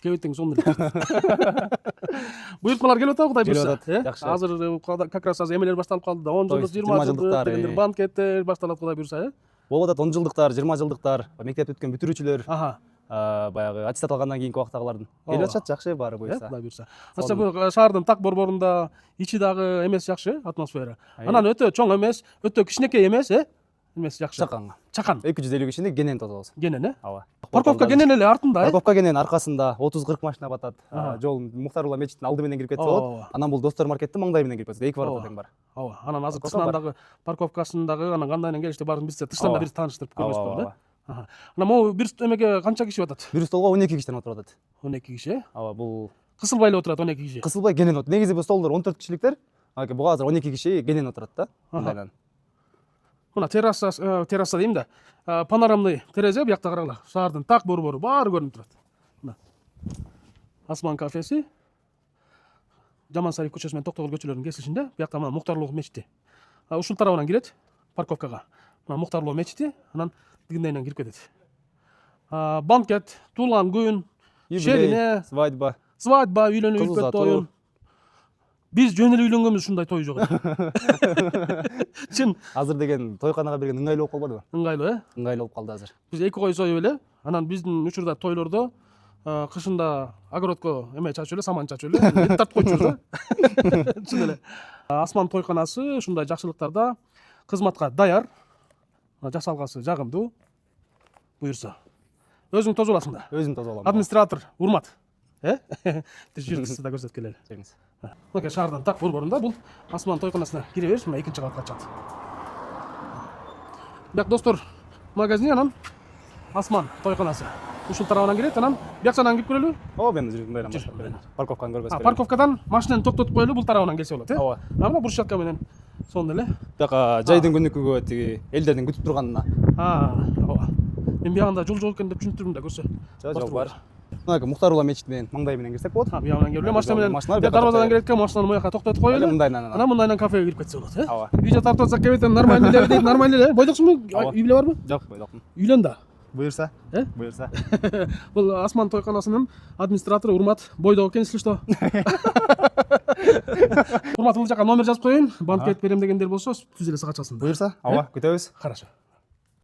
кебеттен сонун эле. Буйртмалар келип атабы Кудай буйрса. Жакшы. Азыр как раз азыр эмелер башталып калды да, 10 жылдык, 20 жылдык дегендер банкеттер башталат Кудай буйрса, Болуп атат 10 жылдыктар, 20 жылдыктар, мектеп бүткөн бүтүрүүчүлөр, Аха. баягы аттестат алгандан кийинки убактагылардын. Келип атышат, жакшы баары буйрса. Кудай буйрса. Ача бул шаардын так борборунда ичи дагы эмес жакшы, атмосфера. Анан өтө чоң эмес, өтө кичинекей эмес, эмес жакшы. Чакан. 250 кишини кенен тособуз. Кенен, Ооба. Парковка кенен эле артында, Парковка кенен аркасында 30-40 машина батат. Жол Мухтарулла мечитинин алды менен кирип кетсе болот. Анан бул Достор маркеттин маңдайы менен кирип кетет. Эки ворота тең бар. Ооба. Анан азыр тышынан дагы парковкасындагы анан кандайынан келишти баарын бизде тыштан да бир тааныштырып көрмөс болду. Анан могу бир эмеге канча киши батат? Бир столго 12 кишиден отуруп атат. 12 киши. Ооба, бул Кысылбай эле отурат 12 киши. кысылбай кенен отурат. Негизи бул столдор 14 кишиликтер. Буга азыр 12 киши кенен отурат да. Мындайдан. Мына терраса дейм да. Панорамный терезе буякта карагыла. Шаардын так борбору баары көрүнүп турат. Мына. Асман кафеси. Жамансариф көчөсү менен Токтогул көчөлөрүнүн кесилишинде. Буякта мына Мухтарлуу мечити. Ушул тарабынан кирет парковкага. Мына Мухтарлуу мечити, анан тигиндейинен кирип кетет. Банкет, туулган күн, шерине, свадьба, үйлөнүү, үлпөт тоюн. Биз жөн эле үйлөнгөнбүз, ушундай той жок. Чын. Азыр деген тойканага берген ыңгайлуу болуп калбадыбы? Ыңгайлуу, Ыңгайлуу болуп калды азыр. Биз 2 кой союп эле, анан биздин учурда тойлордо кышында огородко эме чачып эле, саман чачып эле, эт тартып койчубуз да. Чын эле. Асман тойканасы ушундай жакшылыктарда кызматка даяр, жасалгасы жагымдуу буйрса. Өзүң тозуп аласың да. Өзүм тозуп алам. Администратор, урмат. Тиширтисти да көрсөткүлө эле. Жеңиз. Мына шаардын так борборунда бул Асман тойканасына кире бериш, мына 2-кабатка чыгат. Бияк Достор магазини, анан Асман тойканасы. Ушул тарабынан кирет, анан биякчадан кирип көрөлү. Ооба, мен жүрүп мындайдан баштап. Парковканы көргөзүп. Парковкадан машинаны токтотуп коелу, бул тарабынан келсе болот, Ооба. Мына брусчатка менен сонун эле. Бияка жайдын күнүкүгө тиги элдердин күтүп турганына. Ооба. Мен биягында жол жок экен деп түшүндүрдүм да, көрсө. Жок бар. Мына Мухтарулла мечити менен маңдайы менен кирсек болот. Биягынан келип эле машина менен дарбазадан кирет экен, машинаны буяка токтотуп коелу. Анан мындайдан кафеге кирип кетсе болот, Ооба. Үйдө тартып атсак кебетен нормальный эле дейт, нормальный эле. Бойдоксуңбу? Үй бүлө барбы? Жок, бойдокмун. Үйлөн да. Буйрса? Буйрса. Бул Асман тойканасынын администратору Урмат бойдок экенсиз что? Урмат, бул жака номер жазып коеюн. Банкет берем дегендер болсо түз эле сага чалсын. Буйрса? Ооба, күтөбүз. Хорошо.